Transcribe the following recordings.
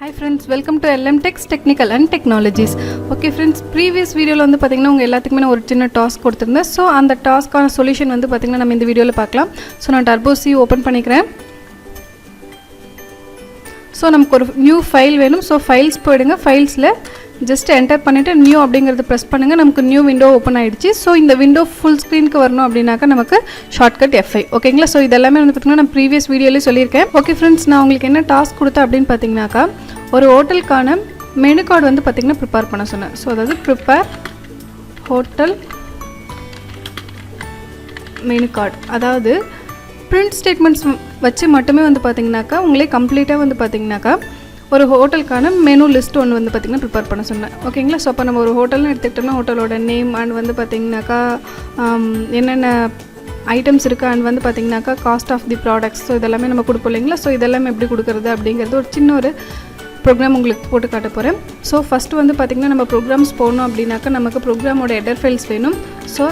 Hi friends, welcome to TECHS Technical and Technologies. Okay friends, previous video la vandu pathina unga ellathukkume na oru chinna task koduthirundhen. So and the task ana solution vandu pathina nam indha video la paakalam. So na Turbo C open panikren. So namakku oru new file venum. So files poidunga, files la just enter பண்ணிட்டு new அப்படிங்கறது press பண்ணுங்க. நமக்கு new window open ஆயிடுச்சு. So இந்த window full screen க்கு வரணும் அப்படினாக்க நமக்கு shortcut F5. ஓகேங்களா? சோ இதெல்லாம் வந்து பாத்தீங்கன்னா நான் previous வீடியோலயே சொல்லிருக்கேன். ஓகே फ्रेंड्स, நான் உங்களுக்கு என்ன டாஸ்க் கொடுத்தேன் அப்படினு பாத்தீங்கன்னாக்கா ஒரு ஹோட்டலுக்கான மெனு கார்டு வந்து பாத்தீங்கன்னா prepare பண்ண சொன்னேன். சோ அதாவது prepare hotel மெனு கார்டு. அதாவது print statements வச்சு மட்டுமே வந்து பாத்தீங்கன்னாக்கா உங்களே கம்ப்ளீட்டா வந்து பாத்தீங்கன்னாக்கா ஒரு ஹோட்டலுக்கான மெனு லிஸ்ட் ஒன்று வந்து பார்த்திங்கன்னா ப்ரிப்பேர் பண்ண சொன்னேன். ஓகேங்களா? ஸோ அப்போ நம்ம ஒரு ஹோட்டல்னு எடுத்துக்கிட்டோம்னா ஹோட்டலோட நேம் அண்ட் வந்து பார்த்திங்கனாக்கா என்னென்ன ஐட்டம்ஸ் இருக்குது அண்ட் வந்து பார்த்திங்கனாக்கா cost of the products. So இதெல்லாமே நம்ம கொடுப்போம் இல்லைங்களா? ஸோ இதெல்லாமே எப்படி கொடுக்குறது அப்படிங்கிறது ஒரு சின்ன ஒரு ப்ரோக்ராம் உங்களுக்கு போட்டு காட்ட போகிறேன். ஸோ ஃபஸ்ட்டு வந்து பார்த்திங்கன்னா நம்ம ப்ரோக்ராம்ஸ் போகணும் அப்படின்னாக்கா நமக்கு ப்ரோக்ராமோட ஹெடர் ஃபைல்ஸ் வேணும். So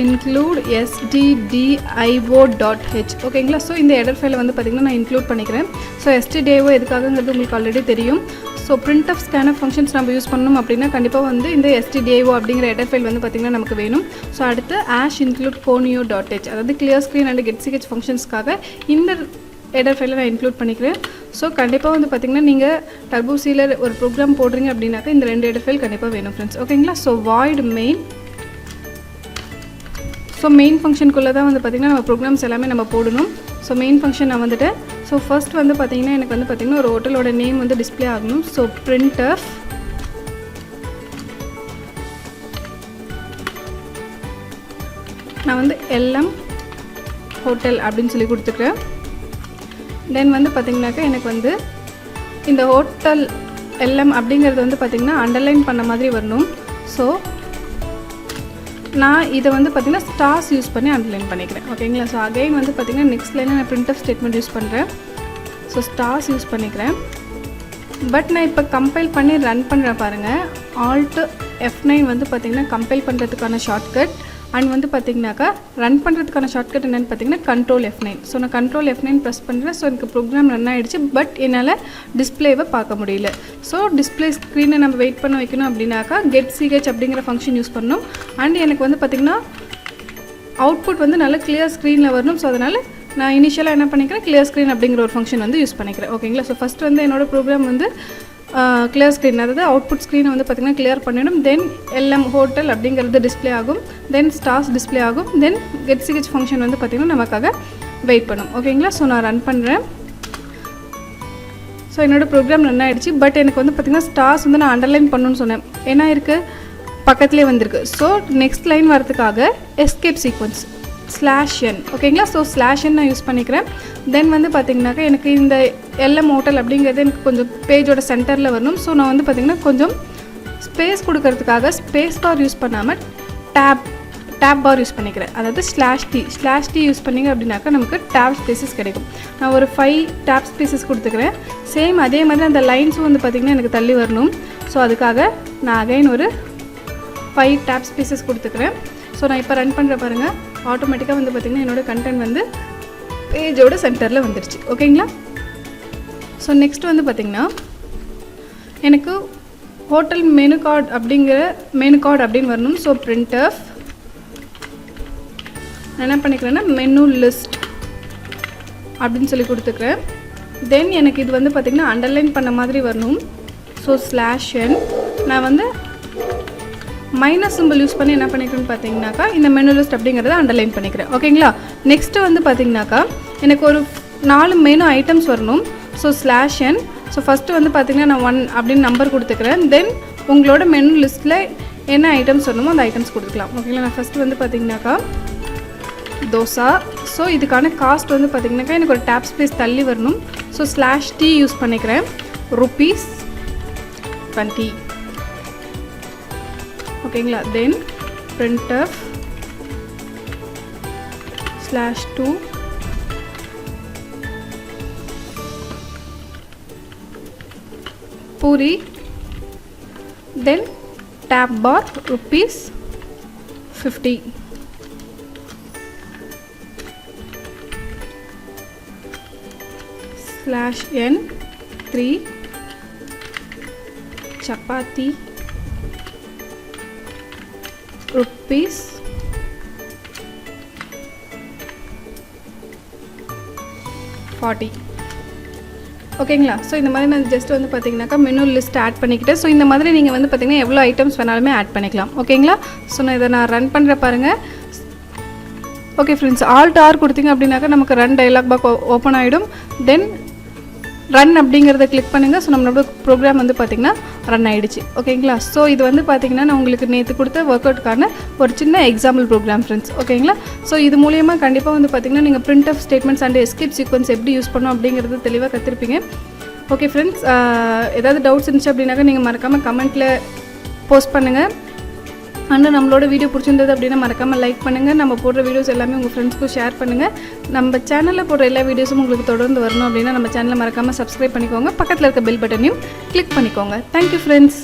include stdio.h. ஓகேங்களா? ஸோ இந்த ஹெடர் ஃபைலை வந்து பார்த்திங்கன்னா நான் இன்க்ளூட் பண்ணிக்கிறேன். ஸோ stdio எதுக்காகங்கிறது உங்களுக்கு ஆல்ரெடி தெரியும். ஸோ printf scanf ஃபங்க்ஷன்ஸ் நம்ம யூஸ் பண்ணணும் அப்படின்னா கண்டிப்பாக வந்து இந்த stdio அப்படிங்கிற ஹெடர் ஃபைல் வந்து பார்த்திங்கன்னா நமக்கு வேணும். ஸோ அடுத்து include conio.h அதாவது clear screen and getch ஃபங்க்ஷன்ஸ்க்காக இந்த ஹெடர் ஃபைலை நான் இன்க்ளூட் பண்ணிக்கிறேன். ஸோ கண்டிப்பாக வந்து பார்த்திங்கன்னா நீங்கள் டர்போ சியில் ஒரு ப்ரோக்ராம் போடுறீங்க அப்படின்னாக்கா இந்த ரெண்டு ஹெடர் ஃபைல் கண்டிப்பாக வேணும் ஃப்ரெண்ட்ஸ். ஓகேங்களா? So void main. So main ஃபங்க்ஷனுக்குள்ளே தான் வந்து பார்த்திங்கன்னா நம்ம ப்ரோக்ராம்ஸ் எல்லாமே நம்ம போடணும். ஸோ மெயின் ஃபங்க்ஷன் நான் வந்துட்டு ஸோ ஃபர்ஸ்ட் வந்து பார்த்திங்கன்னா எனக்கு வந்து பார்த்திங்கன்னா ஒரு ஹோட்டலோட நேம் வந்து டிஸ்பிளே ஆகணும். ஸோ printf நான் வந்து LM ஹோட்டல் அப்படின்னு சொல்லி கொடுத்துக்கிறேன். தென் வந்து பார்த்திங்கனாக்கா எனக்கு வந்து இந்த ஹோட்டல் LM அப்படிங்கிறது வந்து பார்த்திங்கன்னா அண்டர்லைன் பண்ண மாதிரி வரணும். ஸோ நான் இதை வந்து பார்த்திங்கன்னா ஸ்டார்ஸ் யூஸ் பண்ணி அண்டர்லைன் பண்ணிக்கிறேன். ஓகேங்களா? ஸோ அகைன் வந்து பார்த்திங்கன்னா நெக்ஸ்ட் லைனில் நான் printf ஸ்டேட்மெண்ட் யூஸ் பண்ணுறேன். ஸோ ஸ்டார்ஸ் யூஸ் பண்ணிக்கிறேன். பட் நான் இப்போ கம்பைல் பண்ணி ரன் பண்ணுறேன் பாருங்கள். Alt F9 வந்து பார்த்திங்கன்னா கம்பைல் பண்ணுறதுக்கான ஷார்ட்கட் அண்ட் வந்து பார்த்திங்கனாக்கா ரன் பண்ணுறதுக்கான ஷார்ட்கட் என்னென்னு பார்த்திங்கன்னா Control F9. ஸோ நான் Control F9 ப்ரெஸ் பண்ணுறேன். ஸோ எனக்கு ப்ரோக்ராம் ரன் ஆகிடுச்சு. பட் என்னால் டிஸ்பிளேவை பார்க்க முடியல. ஸோ டிஸ்பிளே ஸ்க்ரீனை நம்ம வெயிட் பண்ண வைக்கணும் அப்படின்னாக்கா getch அப்படிங்கிற ஃபங்க்ஷன் யூஸ் பண்ணணும். அண்ட் எனக்கு வந்து பார்த்திங்கன்னா அவுட்புட் வந்து நல்ல கிளியர் ஸ்க்ரீனில் வரணும். ஸோ அதனால் நான் இனிஷியலாக என்ன பண்ணிக்கிறேன், கிளியர் ஸ்க்ரீன் அப்படிங்கிற ஒரு ஃபங்க்ஷன் வந்து யூஸ் பண்ணிக்கிறேன். ஓகேங்களா? ஸோ ஃபஸ்ட் வந்து என்னோடய ப்ரோக்ராம் வந்து கிளியர் ஸ்க்ரீன், அதாவது அவுட்புட் ஸ்க்ரீனை வந்து பார்த்திங்கன்னா கிளியர் பண்ணிடும். தென் LM ஹோட்டல் அப்படிங்கிறது டிஸ்பிளே ஆகும். தென் ஸ்டார்ஸ் டிஸ்பிளே ஆகும். தென் getch ஃபங்க்ஷன் வந்து பார்த்திங்கன்னா நமக்காக வெயிட் பண்ணும். ஓகேங்களா? ஸோ நான் ரன் பண்ணுறேன். ஸோ என்னோடய ப்ரோக்ராம் ரன் ஆகிடுச்சு. பட் எனக்கு வந்து பார்த்திங்கன்னா ஸ்டார்ஸ் வந்து நான் அண்டர்லைன் பண்ணணும்னு சொன்னேன். ஏன்னா இருக்குது பக்கத்துலேயே வந்திருக்கு. ஸோ நெக்ஸ்ட் லைன் வரதுக்காக எஸ்கேப் சீக்வன்ஸ் /n. ஓகேங்களா? ஸோ /n நான் யூஸ் பண்ணிக்கிறேன். தென் வந்து பார்த்திங்கனாக்கா எனக்கு இந்த LM ஹோட்டல் அப்படிங்கிறது எனக்கு கொஞ்சம் பேஜோட சென்டரில் வரணும். ஸோ நான் வந்து பார்த்திங்கன்னா கொஞ்சம் ஸ்பேஸ் கொடுக்கறதுக்காக ஸ்பேஸ் பார் யூஸ் பண்ணாமல் டேப் பார் யூஸ் பண்ணிக்கிறேன். அதாவது /t யூஸ் பண்ணிங்க அப்படின்னாக்கா நமக்கு டேப் ஸ்பேசஸ் கிடைக்கும். நான் ஒரு 5 டேப் ஸ்பேசஸ் கொடுத்துக்கிறேன். சேம் அதே மாதிரி அந்த லைன்ஸும் வந்து பார்த்திங்கன்னா எனக்கு தள்ளி வரணும். ஸோ அதுக்காக நான் அகைன் ஒரு 5 டேப் ஸ்பேசஸ் கொடுத்துக்கிறேன். ஸோ நான் இப்போ ரன் பண்ணுற பாருங்கள், ஆட்டோமேட்டிக்காக வந்து பார்த்திங்கன்னா என்னோடய கண்டென்ட் வந்து பேஜோட சென்டரில் வந்துடுச்சு. ஓகேங்களா? ஸோ நெக்ஸ்ட் வந்து பார்த்திங்கன்னா எனக்கு ஹோட்டல் மெனு கார்டு அப்படின்னு வரணும். ஸோ printf நான் என்ன பண்ணிக்கிறேன்னா மெனு லிஸ்ட் அப்படின்னு சொல்லி கொடுத்துக்கிறேன். தென் எனக்கு இது வந்து பார்த்திங்கன்னா அண்டர்லைன் பண்ண மாதிரி வரணும். ஸோ /n நான் வந்து மைனஸ் சிம்பிள் யூஸ் பண்ணி என்ன பண்ணிக்கிறேன்னு பார்த்தீங்கன்னாக்கா இந்த மெனு லிஸ்ட் அப்படிங்கிறத அண்டர்லைன் பண்ணிக்கிறேன். ஓகேங்களா? நெக்ஸ்ட்டு வந்து பார்த்திங்கனாக்கா எனக்கு ஒரு 4 மெனு ஐட்டம்ஸ் வரணும். So /n. ஸோ ஃபஸ்ட்டு வந்து பார்த்திங்கன்னா நான் 1 அப்படின்னு நம்பர் கொடுத்துக்கிறேன். தென் உங்களோட மெனு லிஸ்ட்டில் என்ன ஐட்டம்ஸ் வரணுமோ அந்த ஐட்டம்ஸ் கொடுத்துக்கலாம். ஓகேங்களா? நான் ஃபஸ்ட்டு வந்து பார்த்திங்கனாக்கா தோசா. ஸோ இதுக்கான காஸ்ட் வந்து பார்த்திங்கனாக்கா எனக்கு ஒரு டேப் ஸ்பேஸ் தள்ளி வரணும். ஸோ /t யூஸ் பண்ணிக்கிறேன். ₹20. ஓகேங்களா? தென் printf /2 பூரி. தென் டேப் பார் ₹50. /n 3 chapati rupees 40. ஓகேங்களா. ஸோ இந்த மாதிரி நான் ஜஸ்ட் வந்து பார்த்தீங்கன்னாக்கா மெனு லிஸ்ட் ஆட் பண்ணிக்கிட்டேன். ஸோ இந்த மாதிரி நீங்கள் வந்து பார்த்தீங்கன்னா எவ்வளோ ஐட்டம்ஸ் வேணாலுமே ஆட் பண்ணிக்கலாம். ஓகேங்களா. ஸோ நான் இதை ரன் பண்ணுற பாருங்கள். ஓகே ஃப்ரெண்ட்ஸ், ஆல்ட் ஆர் கொடுத்தீங்க அப்படின்னாக்கா நமக்கு ரன் டயலாக் பாக்ஸ் ஓப்பன் ஆகிடும். தென் ரன் அப்படிங்கிறத கிளிக் பண்ணுங்கள். ஸோ நம்மளோட ப்ரோக்ராம் வந்து பார்த்திங்கன்னா ரன் ஆகிடுச்சு. ஓகேங்களா. ஸோ இது வந்து பார்த்திங்கன்னா நான் உங்களுக்கு நேற்று கொடுத்த ஒர்க் அவுட்டுக்கான ஒரு சின்ன எக்ஸாம்பிள் ப்ரோக்ராம் ஃப்ரெண்ட்ஸ். ஓகேங்களா. ஸோ இது மூலியமாக கண்டிப்பாக வந்து பார்த்திங்கன்னா நீங்கள் print of statements and escape sequence எப்படி யூஸ் பண்ணணும் அப்படிங்கிறது தெளிவாக கற்றுருப்பீங்க. ஓகே ஃப்ரெண்ட்ஸ், ஏதாவது டவுட்ஸ் இருந்துச்சு அப்படின்னாக்கா நீங்கள் மறக்காமல் கமெண்ட்டில் போஸ்ட் பண்ணுங்கள். அண்ட் நம்மளோட வீடியோ பிடிச்சிருந்தது அப்படின்னா மறக்காமல் லைக் பண்ணுங்கள். நம்ம போடுற வீடியோஸ் எல்லாமே உங்கள் ஃப்ரெண்ட்ஸ்க்கும் ஷேர் பண்ணுங்கள். நம்ம சேனலில் போடுற எல்லா வீடியோஸும் உங்களுக்கு தொடர்ந்து வரணும் அப்படின்னா நம்ம சேனலை மறக்காமல் சப்ஸ்கிரைப் பண்ணிக்கோங்க. பக்கத்தில் இருக்க பெல் பட்டனையும் கிளிக் பண்ணிக்கோங்க. Thank you friends.